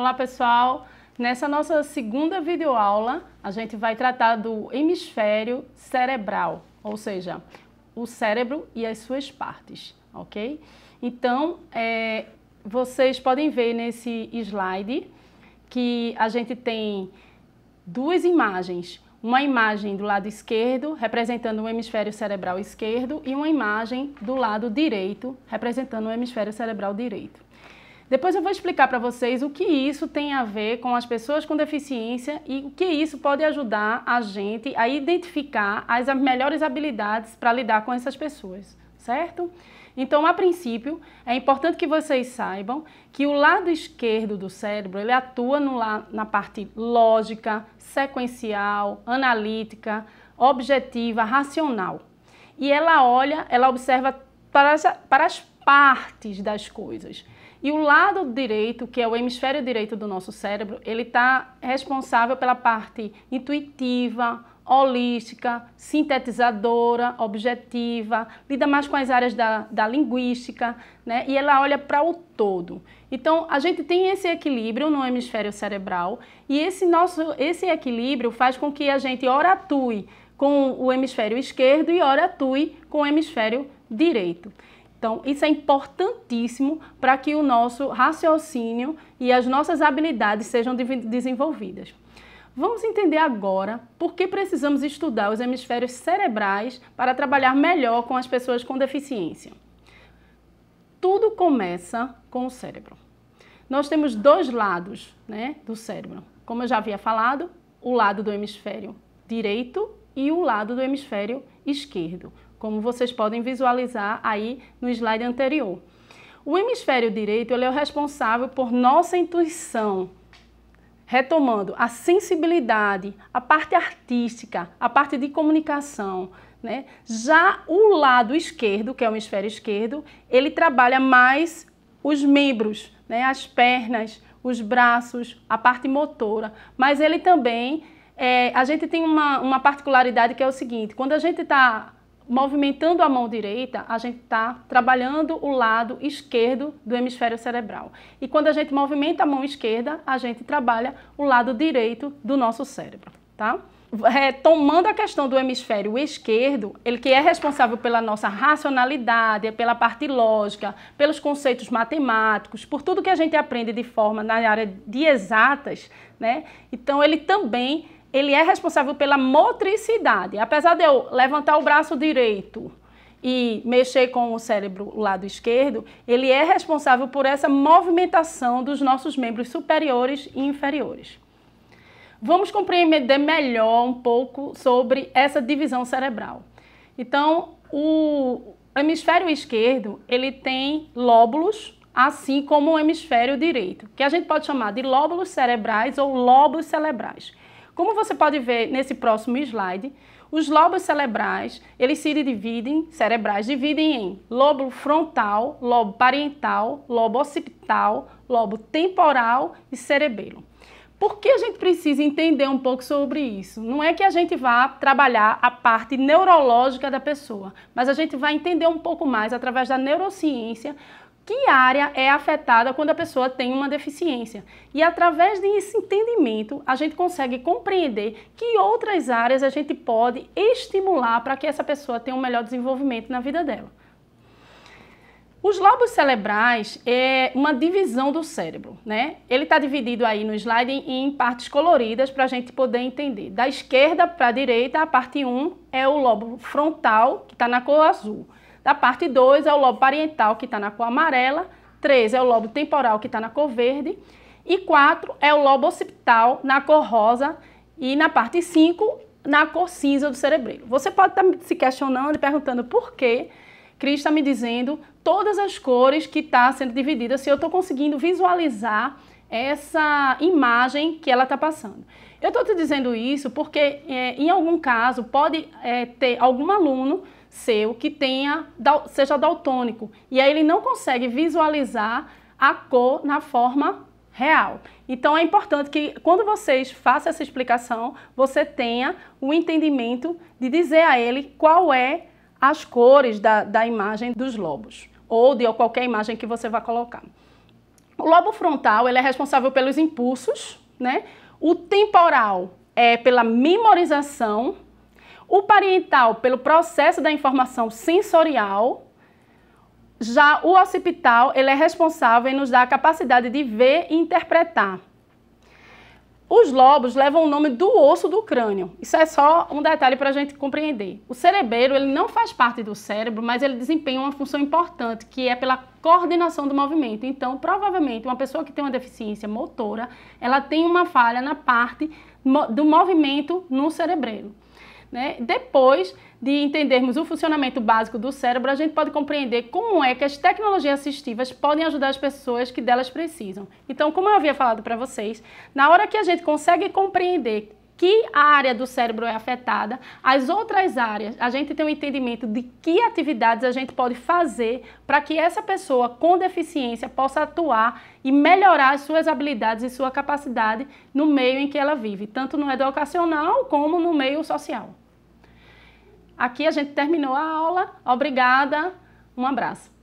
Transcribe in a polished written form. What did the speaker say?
Olá pessoal, nessa nossa segunda videoaula a gente vai tratar do hemisfério cerebral, ou seja, o cérebro e as suas partes, ok? Então, vocês podem ver nesse slide que a gente tem duas imagens. Uma imagem do lado esquerdo, representando o hemisfério cerebral esquerdo, e uma imagem do lado direito, representando o hemisfério cerebral direito. Depois eu vou explicar para vocês o que isso tem a ver com as pessoas com deficiência e o que isso pode ajudar a gente a identificar as melhores habilidades para lidar com essas pessoas, certo? Então, a princípio, é importante que vocês saibam que o lado esquerdo do cérebro, ele atua na parte lógica, sequencial, analítica, objetiva, racional. E ela observa para as partes das coisas. E o lado direito, que é o hemisfério direito do nosso cérebro, ele está responsável pela parte intuitiva, holística, sintetizadora, objetiva, lida mais com as áreas da linguística, né? E ela olha para o todo. Então, a gente tem esse equilíbrio no hemisfério cerebral e esse equilíbrio faz com que a gente ora atue com o hemisfério esquerdo e ora atue com o hemisfério direito. Então, isso é importantíssimo para que o nosso raciocínio e as nossas habilidades sejam desenvolvidas. Vamos entender agora por que precisamos estudar os hemisférios cerebrais para trabalhar melhor com as pessoas com deficiência. Tudo começa com o cérebro. Nós temos dois lados, né, do cérebro. Como eu já havia falado, o lado do hemisfério direito e o lado do hemisfério esquerdo, como vocês podem visualizar aí no slide anterior. O hemisfério direito ele é o responsável por nossa intuição, retomando a sensibilidade, a parte artística, a parte de comunicação, né? Já o lado esquerdo, que é o hemisfério esquerdo, ele trabalha mais os membros, né? As pernas, os braços, a parte motora, mas ele também, a gente tem uma particularidade que é o seguinte: quando a gente está movimentando a mão direita, a gente está trabalhando o lado esquerdo do hemisfério cerebral. E quando a gente movimenta a mão esquerda, a gente trabalha o lado direito do nosso cérebro, tá? Retomando a questão do hemisfério esquerdo, ele que é responsável pela nossa racionalidade, pela parte lógica, pelos conceitos matemáticos, por tudo que a gente aprende de forma na área de exatas, né? Então ele é responsável pela motricidade. Apesar de eu levantar o braço direito e mexer com o cérebro o lado esquerdo, ele é responsável por essa movimentação dos nossos membros superiores e inferiores. Vamos compreender melhor um pouco sobre essa divisão cerebral. Então, o hemisfério esquerdo, ele tem lóbulos, assim como o hemisfério direito, que a gente pode chamar de lóbulos cerebrais ou lobos cerebrais. Como você pode ver nesse próximo slide, os lobos cerebrais, eles se dividem em lobo frontal, lobo parietal, lobo occipital, lobo temporal e cerebelo. Por que a gente precisa entender um pouco sobre isso? Não é que a gente vá trabalhar a parte neurológica da pessoa, mas a gente vai entender um pouco mais através da neurociência que área é afetada quando a pessoa tem uma deficiência. E através desse entendimento, a gente consegue compreender que outras áreas a gente pode estimular para que essa pessoa tenha um melhor desenvolvimento na vida dela. Os lobos cerebrais é uma divisão do cérebro, né? Ele está dividido aí no slide em partes coloridas para a gente poder entender. Da esquerda para a direita, a parte 1 é o lobo frontal, que está na cor azul. Da parte 2 é o lobo parietal, que está na cor amarela. 3 é o lobo temporal, que está na cor verde. E 4 é o lobo occipital, na cor rosa. E na parte 5, na cor cinza do cerebelo. Você pode estar se questionando e perguntando por que Cris está me dizendo todas as cores que está sendo dividida, se eu estou conseguindo visualizar essa imagem que ela está passando. Eu estou te dizendo isso porque, em algum caso, pode ter algum aluno seu que seja daltônico e aí ele não consegue visualizar a cor na forma real. Então é importante que quando vocês façam essa explicação, você tenha o entendimento de dizer a ele qual é as cores da imagem dos lobos ou de qualquer imagem que você vai colocar. O lobo frontal, ele é responsável pelos impulsos, né? O temporal é pela memorização, o parietal pelo processo da informação sensorial, já o occipital, ele é responsável em nos dar a capacidade de ver e interpretar. Os lobos levam o nome do osso do crânio. Isso é só um detalhe para a gente compreender. O cerebelo, ele não faz parte do cérebro, mas ele desempenha uma função importante, que é pela coordenação do movimento. Então, provavelmente, uma pessoa que tem uma deficiência motora, ela tem uma falha na parte do movimento no cerebelo. Né? Depois de entendermos o funcionamento básico do cérebro, a gente pode compreender como é que as tecnologias assistivas podem ajudar as pessoas que delas precisam. Então, como eu havia falado para vocês, na hora que a gente consegue compreender que a área do cérebro é afetada, as outras áreas, a gente tem um entendimento de que atividades a gente pode fazer para que essa pessoa com deficiência possa atuar e melhorar as suas habilidades e sua capacidade no meio em que ela vive, tanto no educacional como no meio social. Aqui a gente terminou a aula. Obrigada, um abraço.